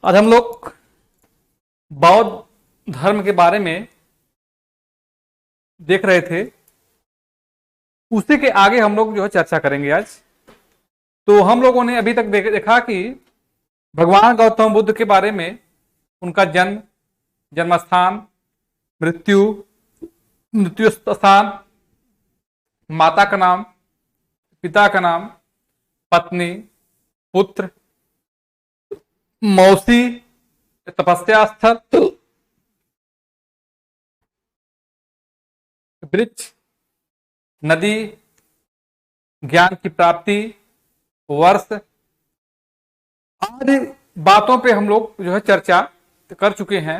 आज हम लोग बौद्ध धर्म के बारे में देख रहे थे। उसी के आगे हम लोग जो है चर्चा करेंगे आज। तो हम लोगों ने अभी तक देखा कि भगवान गौतम बुद्ध के बारे में, उनका जन्म, जन्मस्थान, मृत्यु, मृत्यु स्थान, माता का नाम, पिता का नाम, पत्नी, पुत्र, मौसी, तपस्या स्थल, वृक्ष, नदी, ज्ञान की प्राप्ति, वर्ष आदि बातों पे हम लोग जो है चर्चा कर चुके हैं।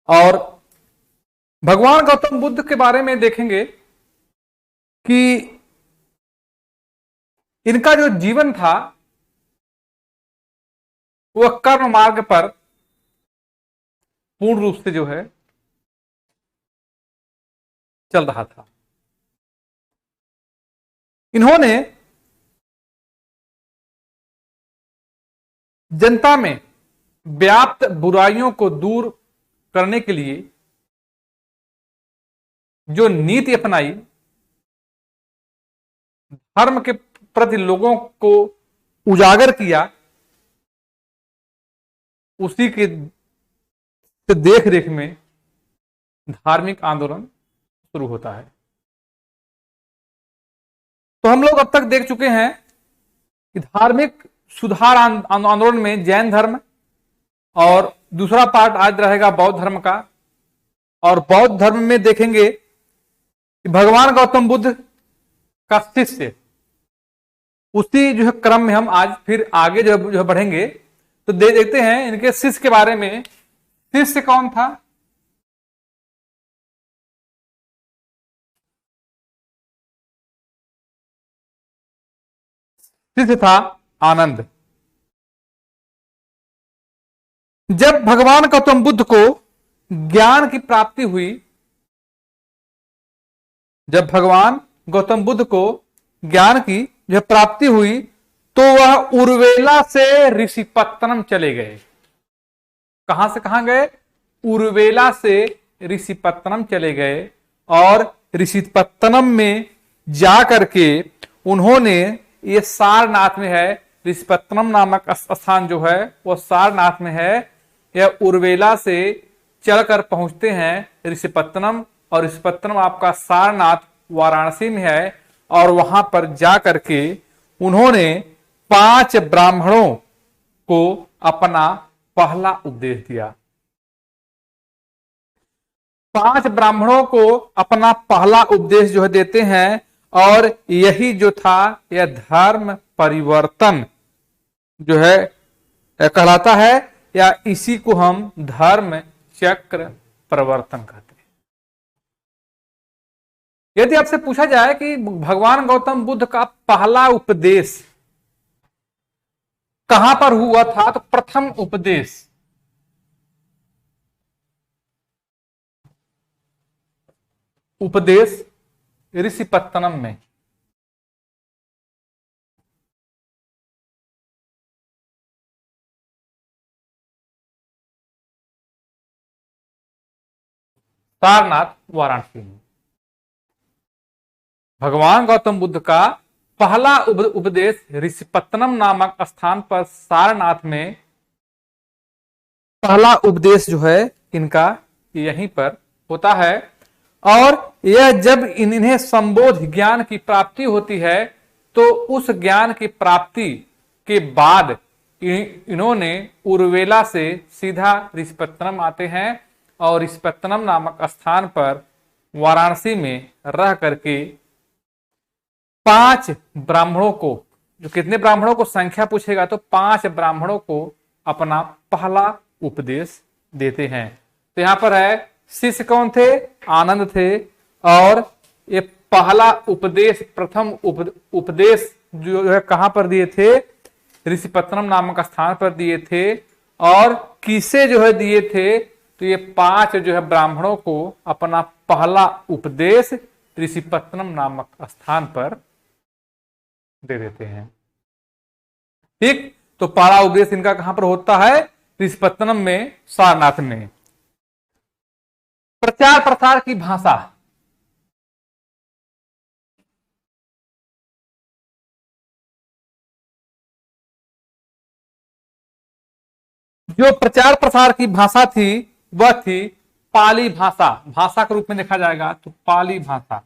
और भगवान गौतम बुद्ध के बारे में देखेंगे कि इनका जो जीवन था वह कर्म मार्ग पर पूर्ण रूप से जो है चल रहा था। इन्होंने जनता में व्याप्त बुराइयों को दूर करने के लिए जो नीति अपनाई, धर्म के प्रति लोगों को उजागर किया, उसी के देख रेख में धार्मिक आंदोलन शुरू होता है। तो हम लोग अब तक देख चुके हैं कि धार्मिक सुधार आंदोलन में जैन धर्म, और दूसरा पार्ट आज रहेगा बौद्ध धर्म का। और बौद्ध धर्म में देखेंगे कि भगवान गौतम बुद्ध का शिष्य, उसी जो है क्रम में हम आज फिर आगे जो है बढ़ेंगे। तो देखते हैं इनके शिष्य के बारे में। शिष्य कौन था? शिष्य था आनंद। जब भगवान गौतम बुद्ध को ज्ञान की प्राप्ति हुई, जब भगवान गौतम बुद्ध को ज्ञान की जो प्राप्ति हुई, तो वह उर्वेला से ऋषिपत्तनम चले गए। कहां से कहां गए? उर्वेला से ऋषिपत्तनम चले गए। और ऋषिपत्तनम में जाकर के उन्होंने, ये सारनाथ में है, ऋषिपत्तनम नामक स्थान जो है वो सारनाथ में है। यह उर्वेला से चलकर पहुंचते हैं ऋषिपत्तनम, और ऋषिपत्तनम आपका सारनाथ वाराणसी में है। और वहां पर जाकर के उन्होंने 5 ब्राह्मणों को अपना पहला उपदेश दिया। 5 ब्राह्मणों को अपना पहला उपदेश जो है देते हैं। और यही जो था, यह धर्म परिवर्तन जो है कहलाता है, या इसी को हम धर्म चक्र प्रवर्तन कहते हैं। यदि आपसे पूछा जाए कि भगवान गौतम बुद्ध का पहला उपदेश कहां पर हुआ था, तो प्रथम उपदेश ऋषिपत्तनम में। सारनाथ वाराणसी में भगवान गौतम बुद्ध का पहला उपदेश ऋषिपत्तनम नामक स्थान पर सारनाथ में पहला उपदेश जो है इनका यहीं पर होता है। और यह जब इन्हें संबोध ज्ञान की प्राप्ति होती है, तो उस ज्ञान की प्राप्ति के बाद इन्होंने उर्वेला से सीधा ऋषिपत्तनम आते हैं। और ऋषिपत्तनम नामक स्थान पर वाराणसी में रह करके 5 ब्राह्मणों को, जो कितने ब्राह्मणों को संख्या पूछेगा तो 5 ब्राह्मणों को अपना पहला उपदेश देते हैं। तो यहां पर है, शिष्य कौन थे? आनंद थे। और ये पहला उपदेश, प्रथम उपदेश जो है कहां पर दिए थे? ऋषिपत्तनम नामक स्थान पर दिए थे। और किसे जो है दिए थे? तो ये 5 जो है ब्राह्मणों को अपना पहला उपदेश ऋषिपत्तनम नामक स्थान पर दे देते हैं। ठीक, तो पहला उपदेश इनका कहां पर होता है? ऋषिपत्तनम में, सारनाथ में। प्रचार प्रसार की भाषा, जो प्रचार प्रसार की भाषा थी वह थी पाली भाषा। भाषा के रूप में देखा जाएगा तो पाली भाषा।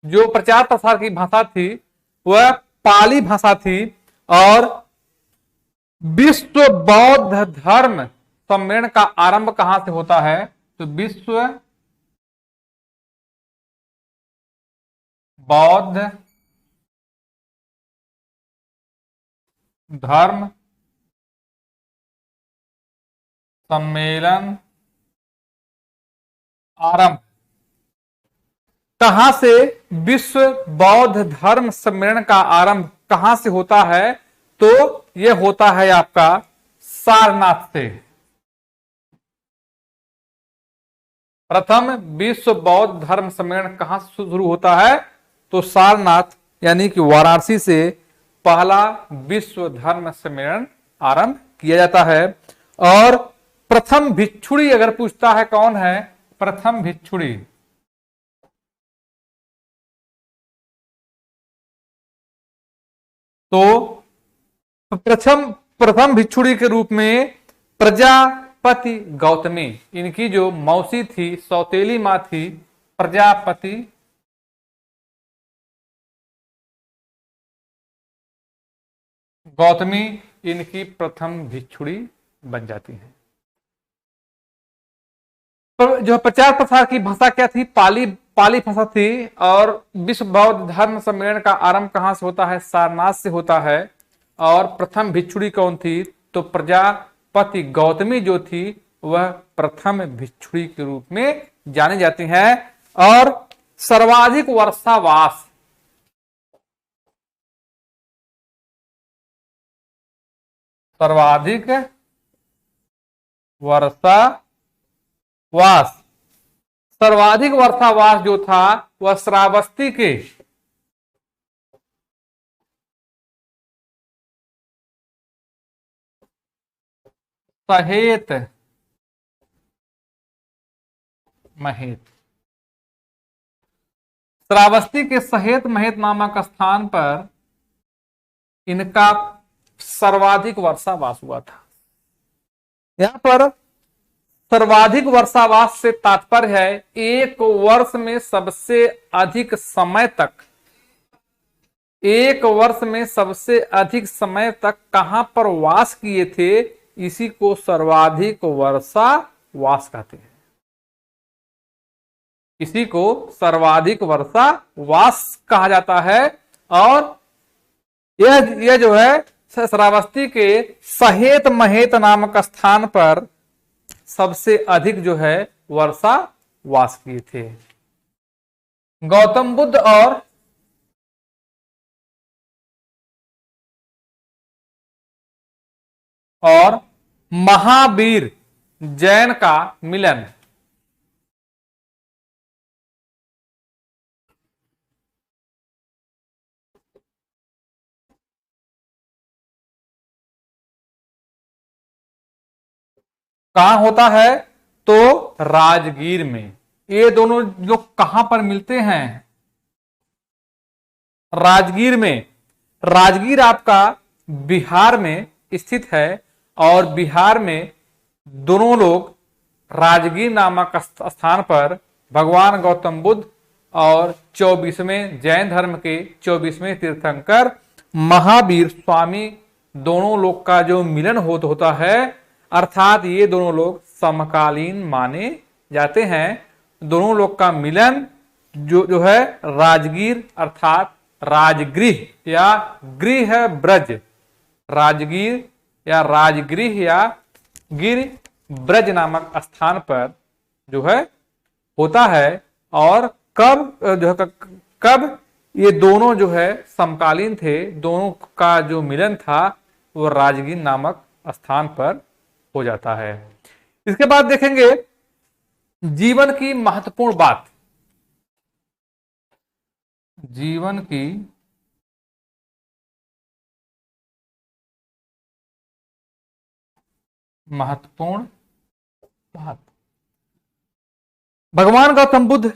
जो प्रचार प्रसार की भाषा थी वह पाली भाषा थी। और विश्व बौद्ध धर्म सम्मेलन का आरंभ कहां से होता है? तो विश्व बौद्ध धर्म सम्मेलन आरंभ कहां से? विश्व बौद्ध धर्म सम्मेलन का आरंभ कहां से होता है? तो यह होता है आपका सारनाथ से। प्रथम विश्व बौद्ध धर्म सम्मेलन कहां से शुरू होता है? तो सारनाथ यानी कि वाराणसी से पहला विश्व धर्म सम्मेलन आरंभ किया जाता है। और प्रथम भिक्षुणी अगर पूछता है कौन है? प्रथम भिक्षुणी तो प्रथम भिक्षुणी के रूप में प्रजापति गौतमी, इनकी जो मौसी थी, सौतेली मां थी, प्रजापति गौतमी, इनकी प्रथम भिक्षुणी बन जाती है। तो जो प्रचार प्रसार की भाषा क्या थी? पाली भाषा थी। और विश्व बौद्ध धर्म सम्मेलन का आरंभ कहां से होता है? सारनाथ से होता है। और प्रथम भिक्षुणी कौन थी? तो प्रजापति गौतमी जो थी वह प्रथम भिक्षुणी के रूप में जानी जाती हैं। और सर्वाधिक वर्षावास, सर्वाधिक वर्षावास, सर्वाधिक वर्षावास जो था वह श्रावस्ती के सहेत महेत, श्रावस्ती के सहेत महेत नामक स्थान पर इनका सर्वाधिक वर्षावास हुआ था। यहां पर सर्वाधिक वर्षावास से तात्पर्य है एक वर्ष में सबसे अधिक समय तक, एक वर्ष में सबसे अधिक समय तक कहां पर वास किए थे, इसी को सर्वाधिक वर्षा वास कहते हैं। इसी को सर्वाधिक वर्षा वास कहा जाता है। और यह जो है श्रावस्ती के सहेत महेत नामक स्थान पर सबसे अधिक जो है वर्षा वास किए थे। गौतम बुद्ध और महावीर जैन का मिलन कहां होता है? तो राजगीर में। ये दोनों लोग कहां पर मिलते हैं? राजगीर में। राजगीर आपका बिहार में स्थित है। और बिहार में दोनों लोग राजगीर नामक स्थान पर भगवान गौतम बुद्ध और 24वें जैन धर्म के 24वें तीर्थंकर महावीर स्वामी, दोनों लोग का जो मिलन होता है, अर्थात ये दोनों लोग समकालीन माने जाते हैं। दोनों लोग का मिलन जो है राजगीर अर्थात राजगृह या गृह ब्रज, राजगीर या राजगृह या गिर ब्रज नामक स्थान पर जो है होता है। और कब ये दोनों जो है समकालीन थे, दोनों का जो मिलन था वो राजगीर नामक स्थान पर हो जाता है। इसके बाद देखेंगे जीवन की महत्वपूर्ण बात, जीवन की महत्वपूर्ण बात। भगवान गौतम बुद्ध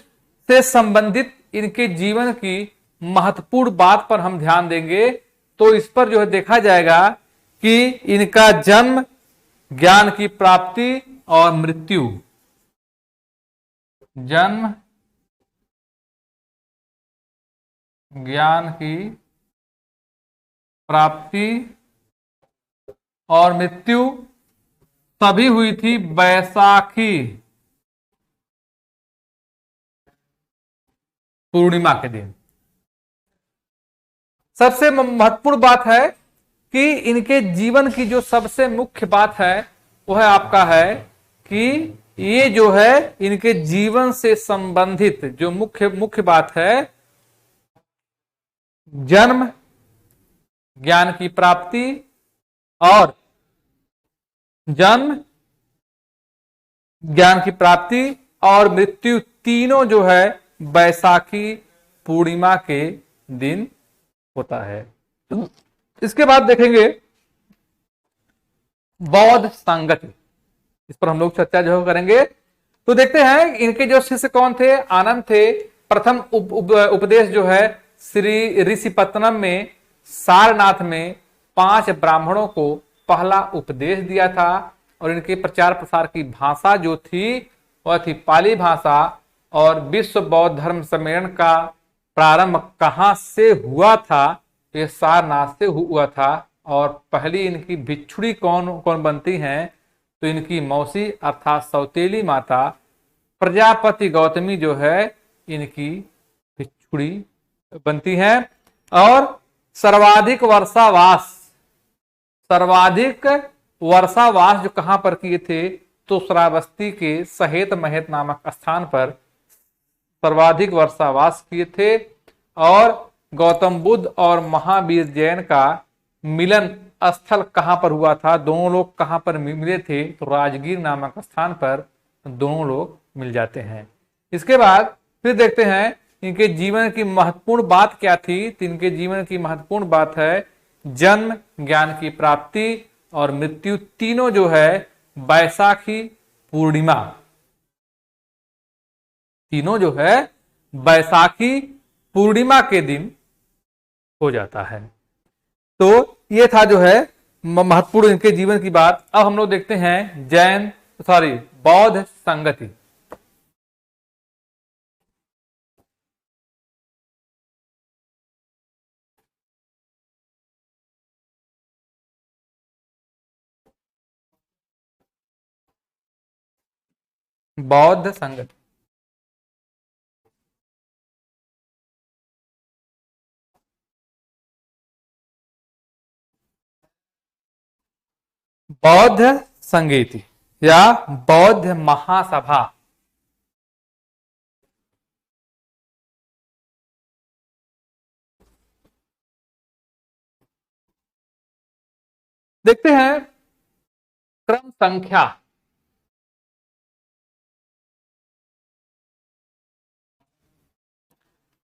से संबंधित इनके जीवन की महत्वपूर्ण बात पर हम ध्यान देंगे तो इस पर जो है देखा जाएगा कि इनका जन्म, ज्ञान की प्राप्ति और मृत्यु। जन्म, ज्ञान की प्राप्ति और मृत्यु तभी हुई थी बैसाखी पूर्णिमा के दिन। सबसे महत्वपूर्ण बात है कि इनके जीवन की जो सबसे मुख्य बात है वह आपका है कि ये जो है इनके जीवन से संबंधित जो मुख्य बात है, जन्म, ज्ञान की प्राप्ति और जन्म, ज्ञान की प्राप्ति और मृत्यु तीनों जो है बैसाखी पूर्णिमा के दिन होता है। इसके बाद देखेंगे बौद्ध संगति, इस पर हम लोग चर्चा जो करेंगे। तो देखते हैं इनके जो शिष्य कौन थे। आनंद थे। प्रथम उपदेश जो है श्री ऋषिपत्तनम में सारनाथ में 5 ब्राह्मणों को पहला उपदेश दिया था और इनके प्रचार प्रसार की भाषा जो थी वह थी पाली भाषा। और विश्व बौद्ध धर्म सम्मेलन का प्रारंभ कहां से हुआ था? ये सारनाथ से हुआ था। और पहली इनकी भिक्षुड़ी कौन बनती हैं? तो इनकी मौसी अर्थात सौतेली माता प्रजापति गौतमी जो है इनकी भिक्षुड़ी बनती हैं। और सर्वाधिक वर्षावास जो कहां पर किए थे? तो श्रावस्ती के सहेत महेत नामक स्थान पर सर्वाधिक वर्षावास किए थे। और गौतम बुद्ध और महावीर जैन का मिलन स्थल कहां पर हुआ था? दोनों लोग कहां पर मिले थे? तो राजगीर नामक स्थान पर दोनों लोग मिल जाते हैं। इसके बाद फिर देखते हैं इनके जीवन की महत्वपूर्ण बात क्या थी। तो इनके जीवन की महत्वपूर्ण बात है जन्म, ज्ञान की प्राप्ति और मृत्यु तीनों जो है बैसाखी पूर्णिमा, तीनों जो है बैसाखी पूर्णिमा के दिन हो जाता है। तो ये था जो है महत्वपूर्ण इनके जीवन की बात। अब हम लोग देखते हैं बौद्ध संगति। बौद्ध संगति, बौद्ध संगीति या बौद्ध महासभा। देखते हैं क्रम संख्या।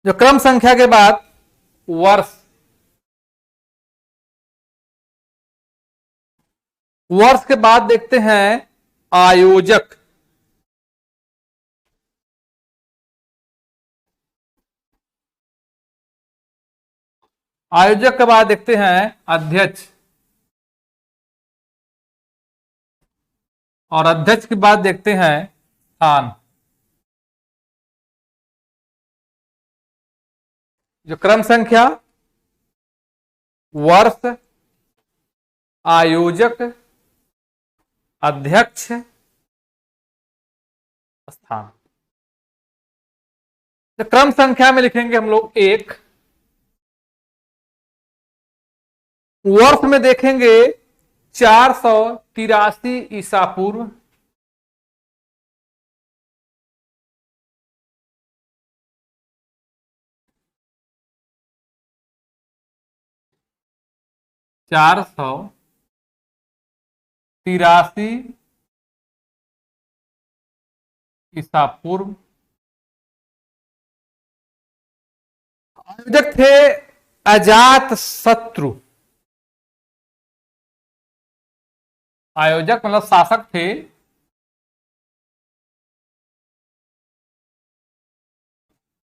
जो क्रम संख्या के बाद वर्ष के बाद देखते हैं आयोजक। आयोजक के बाद देखते हैं अध्यक्ष। और अध्यक्ष के बाद देखते हैं स्थान। जो क्रम संख्या, वर्ष, आयोजक, अध्यक्ष, स्थान। तो क्रम संख्या में लिखेंगे हम लोग 1। वर्ष में देखेंगे 483 ईसा पूर्व। चार सौ तिरासी ईसा पूर्व। आयोजक थे अजात शत्रु। आयोजक मतलब शासक थे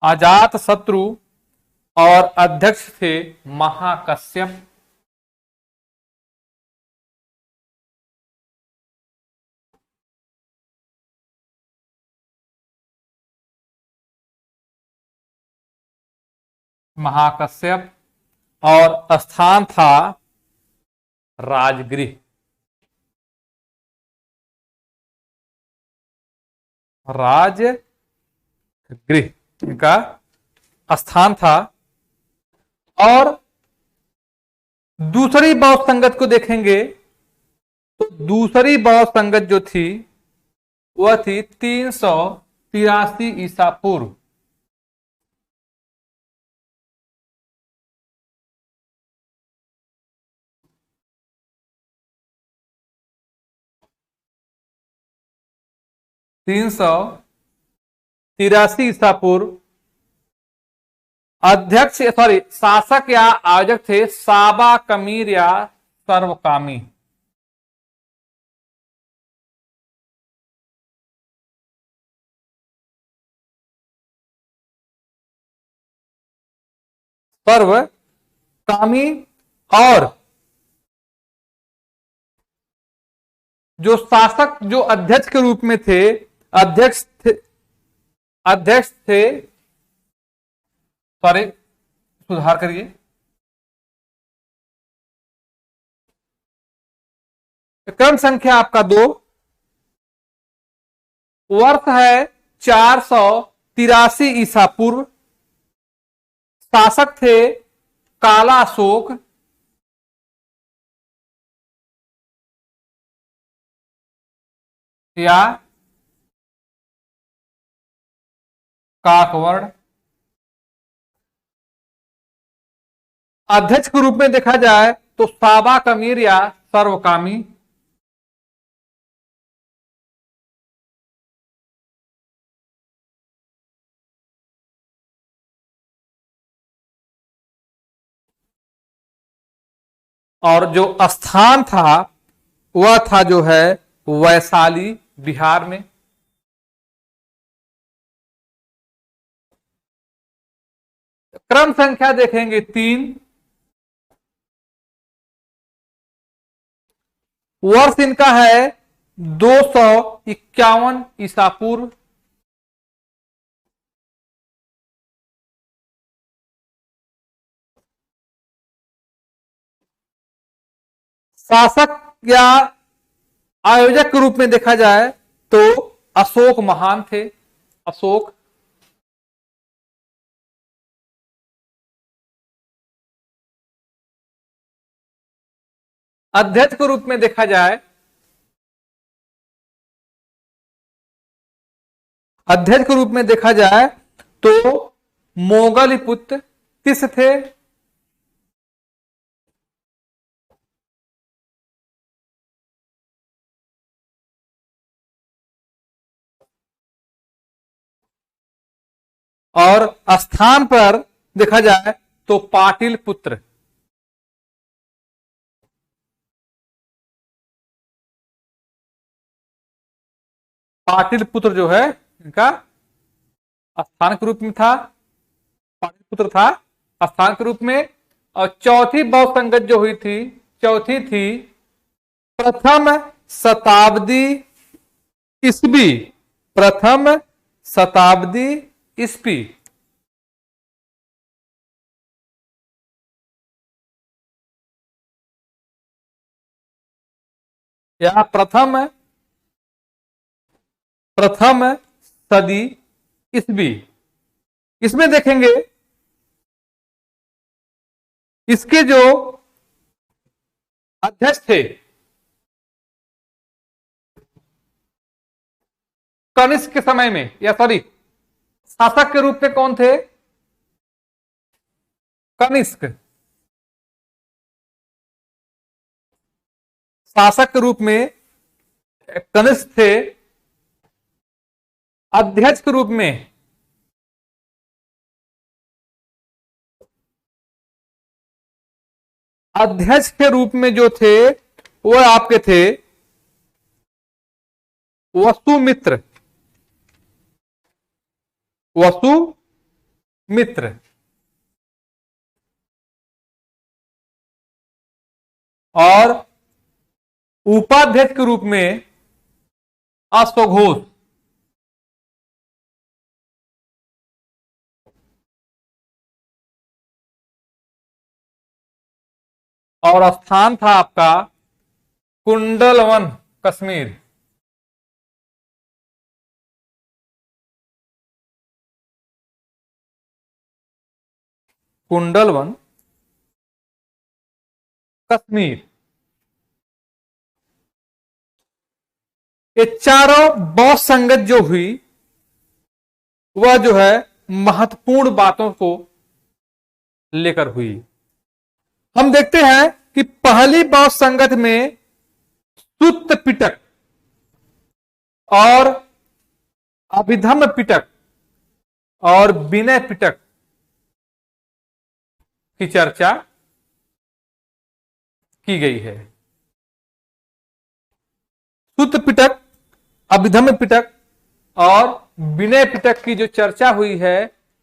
अजात शत्रु और अध्यक्ष थे महाकश्यप। महाकश्यप और स्थान था राजगृह। राजगृह का स्थान था। और दूसरी बौद्ध संगत को देखेंगे तो दूसरी बौद्ध संगत जो थी वह थी 383 ईसा पूर्व। तीन सौ तिरासी ईसा पूर्व। अध्यक्ष शासक या आयोजक थे साबा कमीर या सर्वकामी। सर्वकामी। और जो शासक जो अध्यक्ष के रूप में थे, अध्यक्ष थे सॉरी सुधार करिए, क्रम संख्या आपका 2, वर्ष है 483 ईसा पूर्व। शासक थे काला अशोक। या काकवर्ण। अध्यक्ष के रूप में देखा जाए तो साबा कमीर या सर्वकामी। और जो स्थान था वह था जो है वैशाली बिहार में। क्रम संख्या देखेंगे 3, वर्ष इनका है 251 ईसा पूर्व। शासक या आयोजक के रूप में देखा जाए तो अशोक महान थे। अशोक। अध्यक्ष के रूप में देखा जाए, अध्यक्ष के रूप में देखा जाए तो मोगलपुत्र किस थे? और स्थान पर देखा जाए तो पाटिलपुत्र। पाटिलपुत्र जो है इनका स्थान के रूप में था, पाटिलपुत्र था स्थान के रूप में। और चौथी बौद्ध संगत जो हुई थी, चौथी थी प्रथम शताब्दी ईस्वी। प्रथम शताब्दी ईस्वी। या प्रथम सदी ईस्वी। इसमें देखेंगे इसके जो अध्यक्ष थे कनिष्क के समय में, या सॉरी शासक के रूप में कौन थे? कनिष्क। शासक के रूप में कनिष्क थे। अध्यक्ष के रूप में जो थे वो आपके थे वसुमित्र, वसुमित्र। और उपाध्यक्ष के रूप में अश्वघोष। और स्थान था आपका कुंडलवन, कश्मीर। कुंडलवन, कश्मीर। ये चारों बौद्ध संगत जो हुई वह जो है महत्वपूर्ण बातों को लेकर हुई। हम देखते हैं कि पहली बौद्ध संगत में सुत्त पिटक और अभिधम्म पिटक और विनय पिटक की चर्चा की गई है। सुत्त पिटक, अभिधम्म पिटक और विनय पिटक की जो चर्चा हुई है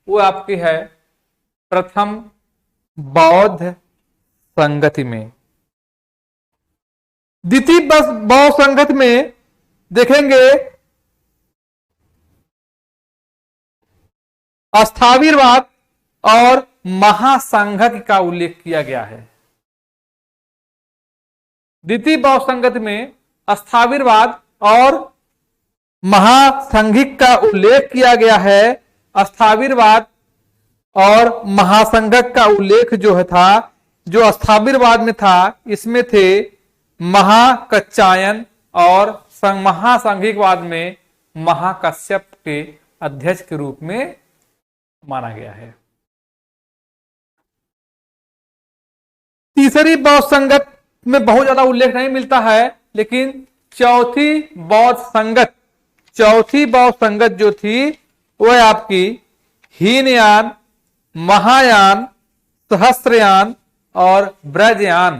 वो आपकी है प्रथम बौद्ध संगति में। द्वितीय बौद्ध संगत में देखेंगे अस्थाविरवाद और महासंघक का उल्लेख किया गया है। द्वितीय बौद्ध संगत में अस्थाविरवाद और महासंघिक का उल्लेख किया गया है। अस्थाविरवाद और महासंघक का उल्लेख जो है था, जो अस्थाविरवाद में था, इसमें थे महाकच्चायन और महासंघिकवाद में महाकश्यप के अध्यक्ष के रूप में माना गया है। तीसरी बौद्ध संगत में बहुत ज्यादा उल्लेख नहीं मिलता है, लेकिन चौथी बौद्ध संगत जो थी वह आपकी हीनयान, महायान, सहस्त्रयान और ब्रजयान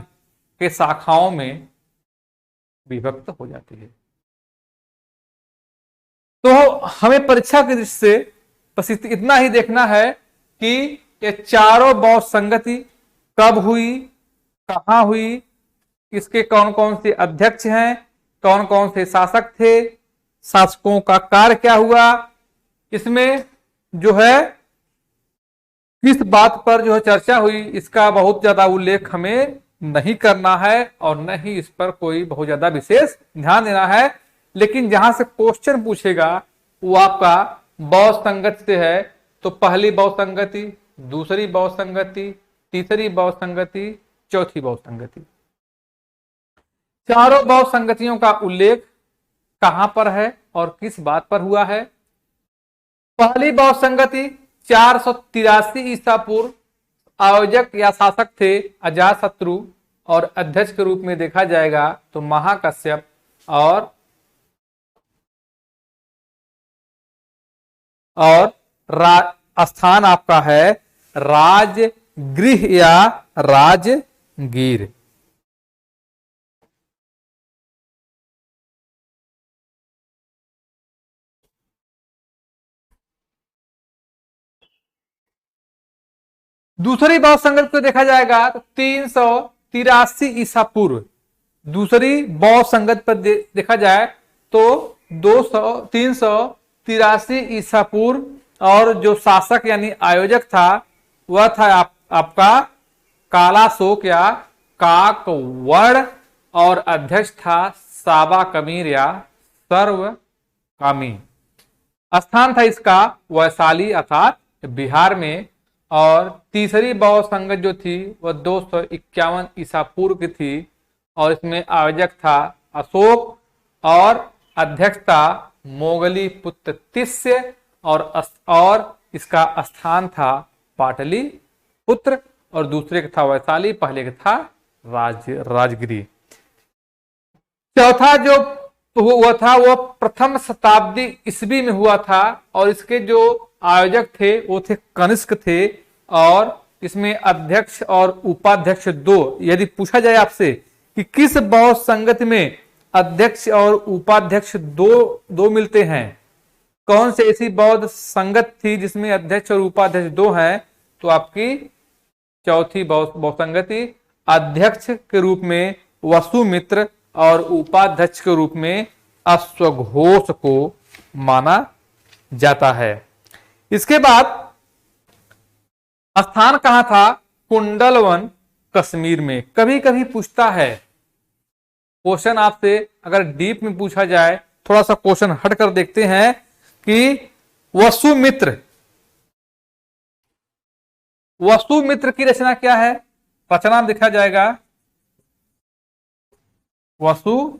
के शाखाओं में विभक्त हो जाती है। तो हमें परीक्षा की दृष्टि से बस इतना ही देखना है कि ये चारों बौद्ध संगति कब हुई, कहां हुई, इसके कौन कौन से अध्यक्ष हैं, कौन कौन से शासक थे, शासकों का कार्य क्या हुआ, इसमें जो है किस बात पर जो है चर्चा हुई, इसका बहुत ज्यादा उल्लेख हमें नहीं करना है और न ही इस पर कोई बहुत ज्यादा विशेष ध्यान देना है। लेकिन जहां से क्वेश्चन पूछेगा वो आपका बौद्ध संगति से है, तो पहली बौद्ध संगति, दूसरी बौद्ध संगति, तीसरी बौद्ध संगति, चौथी बौद्ध संगति। चारों बौद्ध संगतियों का उल्लेख कहां पर है और किस बात पर हुआ है। पहली बौद्ध संगति 483 ईसा पूर्व, आयोजक या शासक थे अजातशत्रु और अध्यक्ष के रूप में देखा जाएगा तो महाकश्यप और स्थान आपका है राजगृह या राजगीर। दूसरी बौद्ध संगत को देखा जाएगा तो 383 ईसा पूर्व, दूसरी बौद्ध संगत पर देखा जाए तो 383 ईसा पूर्व और जो शासक यानी आयोजक था वह था आपका कालाशोक या काकवर्ण और अध्यक्ष था साबा कमीर या सर्वकामी। स्थान था इसका वैशाली अर्थात बिहार में। और तीसरी बौद्ध संगत जो थी वह 251 ईसा पूर्व की थी और इसमें आयोजक था अशोक और अध्यक्ष था मोगली पुत्र तिस्य और इसका स्थान था पाटलिपुत्र और दूसरे का था वैशाली, पहले का था राजगिरी। चौथा जो हुआ था वह प्रथम शताब्दी ईस्वी में हुआ था और इसके जो आयोजक थे वो थे कनिष्क थे और इसमें अध्यक्ष और उपाध्यक्ष दो। यदि पूछा जाए आपसे कि किस बौद्ध संगत में अध्यक्ष और उपाध्यक्ष दो मिलते हैं। कौन से ऐसी बौद्ध संगत थी जिसमें अध्यक्ष और उपाध्यक्ष दो हैं? तो आपकी चौथी बौद्ध संगति, अध्यक्ष के रूप में वसुमित्र और उपाध्यक्ष के रूप में अश्वघोष को माना जाता है। इसके बाद स्थान कहां था? कुंडलवन, कश्मीर में। कभी कभी पूछता है क्वेश्चन आपसे, अगर डीप में पूछा जाए, थोड़ा सा क्वेश्चन हट कर देखते हैं कि वसुमित्र की रचना क्या है? रचना देखा जाएगा, वसुमित्र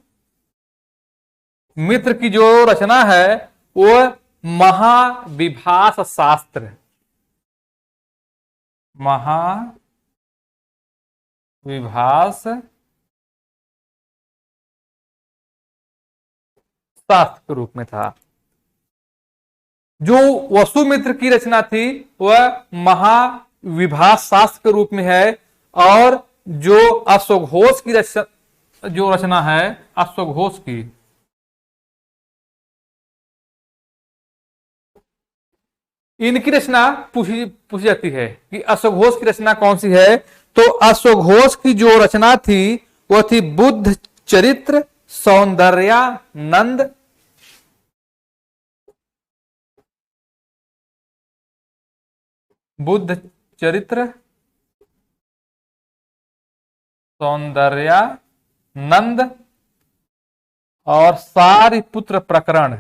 की जो रचना है वो महाविभास शास्त्र, महाविभास शास्त्र के रूप में था। जो वसुमित्र की रचना थी वह महाविभास शास्त्र के रूप में है, और जो अश्वघोष की रचना है, अश्वघोष की, इनकी रचना पूछी जाती है कि अश्वघोष की रचना कौन सी है। तो अश्वघोष की जो रचना थी वह थी बुद्ध चरित्र सौंदर्यानंद, बुद्ध चरित्र सौंदर्यानंद और सारिपुत्र प्रकरण,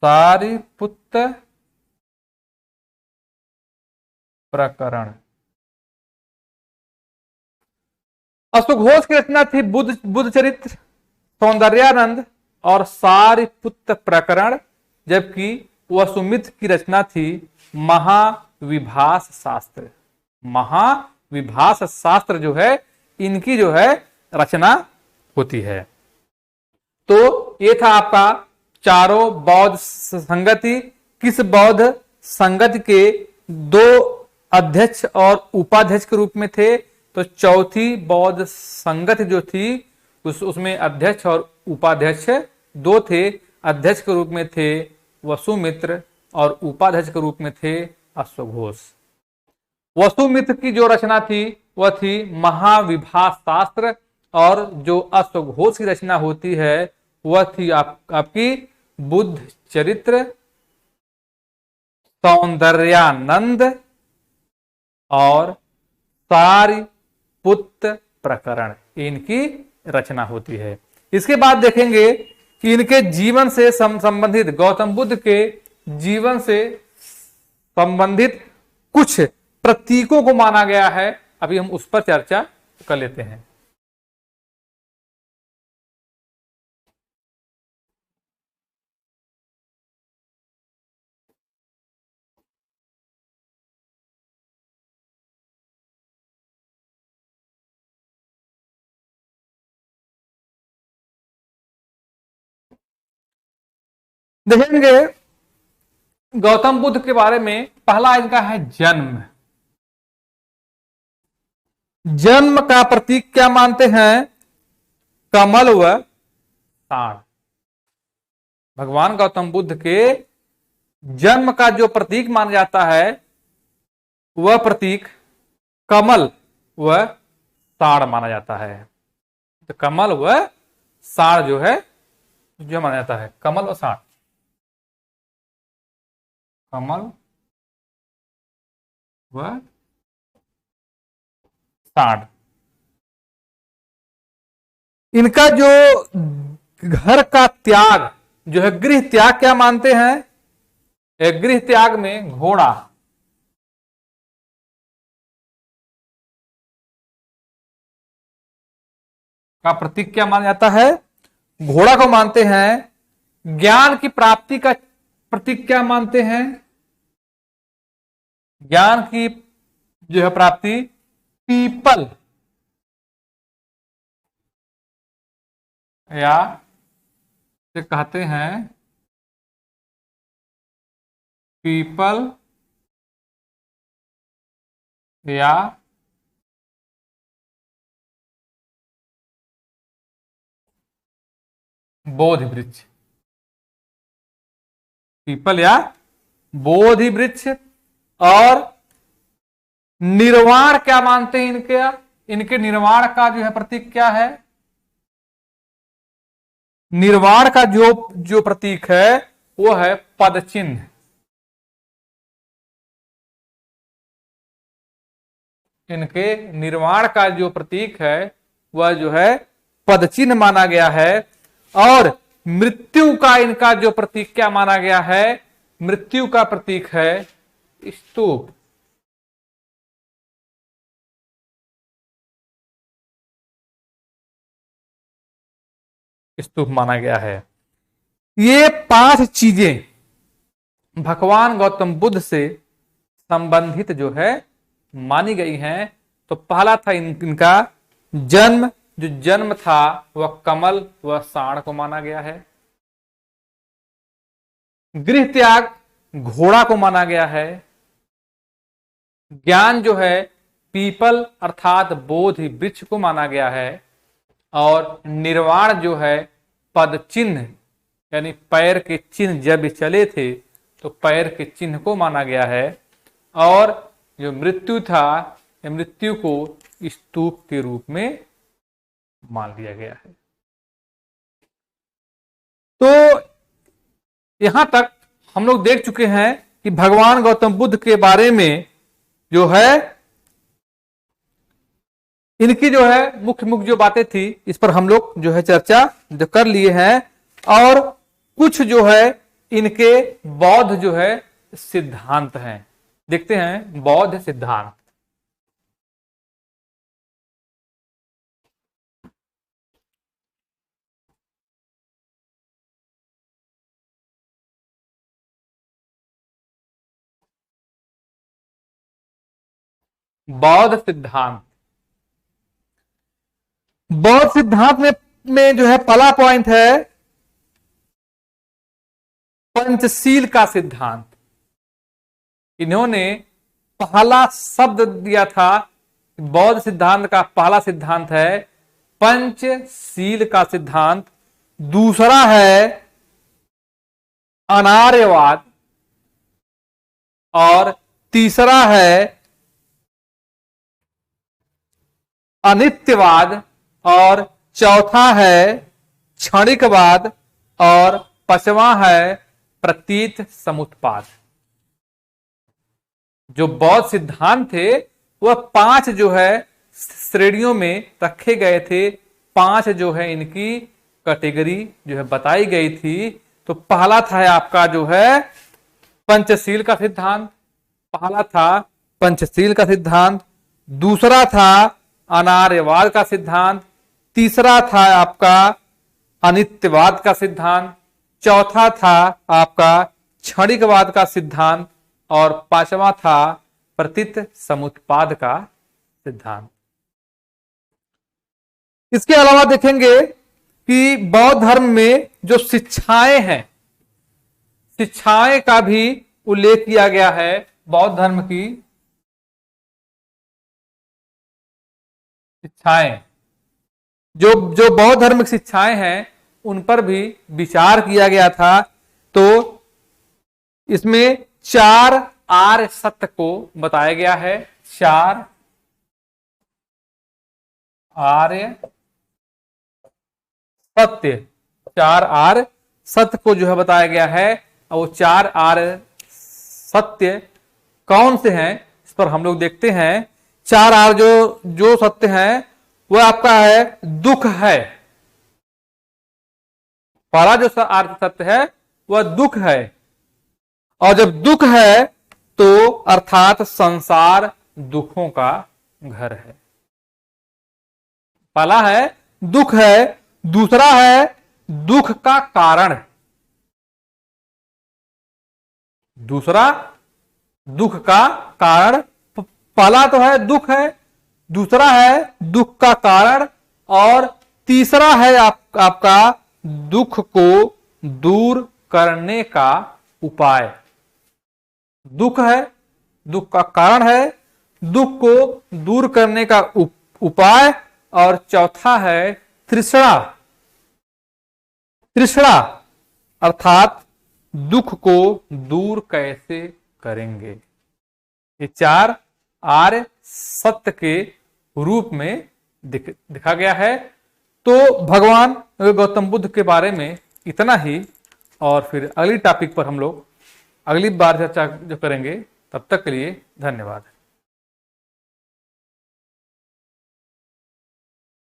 सारिपुत्र प्रकरण। अश्वघोष की रचना थी बुद्ध चरित्र सौंदर्यानंद और सारिपुत्र प्रकरण, जबकि वसुमित्र की रचना थी महाविभास शास्त्र। महाविभास शास्त्र जो है, इनकी जो है रचना होती है। तो ये था आपका चारों बौद्ध संगति। किस बौद्ध संगति के दो अध्यक्ष और उपाध्यक्ष के रूप में थे? तो चौथी बौद्ध संगति जो थी उसमें अध्यक्ष और उपाध्यक्ष दो थे। अध्यक्ष के रूप में थे वसुमित्र और उपाध्यक्ष के रूप में थे अश्वघोष। वसुमित्र की जो रचना थी वह थी महाविभास शास्त्र, और जो अश्वघोष की रचना होती है वह थी आपकी बुद्ध चरित्र सौंदर्यानंद और सारिपुत्र प्रकरण, इनकी रचना होती है। इसके बाद देखेंगे कि इनके जीवन से संबंधित, गौतम बुद्ध के जीवन से संबंधित कुछ प्रतीकों को माना गया है। अभी हम उस पर चर्चा कर लेते हैं। देखेंगे गौतम बुद्ध के बारे में। पहला इनका है जन्म। जन्म का प्रतीक क्या मानते हैं? कमल व ताड़। भगवान गौतम बुद्ध के जन्म का जो प्रतीक माना जाता है वह प्रतीक कमल व ताड़ माना जाता है। तो कमल व साड़ जो है, जो माना जाता है, कमल और साड़, कमल व साड़। इनका जो घर का त्याग जो है, गृह त्याग क्या मानते हैं? गृह त्याग में घोड़ा, का प्रतीक क्या माना जाता है? घोड़ा को मानते हैं। ज्ञान की प्राप्ति का प्रतीक क्या मानते हैं? ज्ञान की जो है प्राप्ति पीपल या कहते हैं पीपल या बोधि वृक्ष, पीपल या बोधि वृक्ष। और निर्वाण क्या मानते हैं इनके निर्वाण का जो है प्रतीक क्या है? निर्वाण का जो प्रतीक है वो है पद चिन्ह। इनके निर्वाण का जो प्रतीक है वह जो है पद चिन्ह माना गया है। और मृत्यु का इनका जो प्रतीक क्या माना गया है? मृत्यु का प्रतीक है स्तूप। स्तूप माना गया है। ये 5 चीजें भगवान गौतम बुद्ध से संबंधित जो है मानी गई हैं। तो पहला था इनका जन्म, जो जन्म था वह कमल व साण को माना गया है। गृह त्याग घोड़ा को माना गया है। ज्ञान जो है पीपल अर्थात बोधि वृक्ष को माना गया है। और निर्वाण जो है पद चिन्ह, यानी पैर के चिन्ह जब चले थे तो पैर के चिन्ह को माना गया है। और जो मृत्यु था, मृत्यु को स्तूप के रूप में मान लिया गया है। तो यहां तक हम लोग देख चुके हैं कि भगवान गौतम बुद्ध के बारे में जो है इनकी जो है मुख्य मुख्य जो बातें थी इस पर हम लोग जो है चर्चा जो कर लिए हैं। और कुछ जो है इनके बौद्ध जो है सिद्धांत हैं, देखते हैं बौद्ध सिद्धांत। बौद्ध सिद्धांत, बौद्ध सिद्धांत में जो है पहला पॉइंट है पंचशील का सिद्धांत। इन्होंने पहला शब्द दिया था, बौद्ध सिद्धांत का पहला सिद्धांत है पंचशील का सिद्धांत। दूसरा है अनार्यवाद और तीसरा है अनित्यवाद और चौथा है क्षणिकवाद और पांचवा है प्रतीत समुत्पाद। जो बौद्ध सिद्धांत थे वह 5 जो है श्रेणियों में रखे गए थे। 5 जो है इनकी कैटेगरी जो है बताई गई थी। तो पहला था आपका जो है पंचशील का सिद्धांत, पहला था पंचशील का सिद्धांत। दूसरा था अनार्यवाद का सिद्धांत। तीसरा था आपका अनित्यवाद का सिद्धांत। चौथा था आपका क्षणिकवाद का सिद्धांत और पांचवा था प्रतीत समुत्पाद का सिद्धांत। इसके अलावा देखेंगे कि बौद्ध धर्म में जो शिक्षाएं हैं, शिक्षाएं का भी उल्लेख किया गया है। बौद्ध धर्म की शिक्षाएं, जो बौद्ध धर्म की शिक्षाएं हैं उन पर भी विचार किया गया था। तो इसमें 4 आर्य सत्य को बताया गया है। 4 आर्य सत्य, 4 आर्य सत्य को जो है बताया गया है। और वो 4 आर्य सत्य कौन से हैं इस पर हम लोग देखते हैं। 4 आर्य जो सत्य हैं वह आपका है दुख है। पहला जो आर्य सत्य है वह दुख है। और जब दुख है तो अर्थात संसार दुखों का घर है। पहला है दुख है। दूसरा है दुख का कारण। दूसरा दुख का कारण, पहला तो है दुख है, दूसरा है दुख का कारण और तीसरा है आपका दुख को दूर करने का उपाय। दुख है, दुख का कारण है, दुख को दूर करने का उपाय। और चौथा है तृष्णा। तृष्णा अर्थात दुख को दूर कैसे करेंगे। ये 4 आर्य सत्य के रूप में दिखा गया है। तो भगवान गौतम बुद्ध के बारे में इतना ही, और फिर अगली टॉपिक पर हम लोग अगली बार चर्चा जो करेंगे। तब तक के लिए धन्यवाद।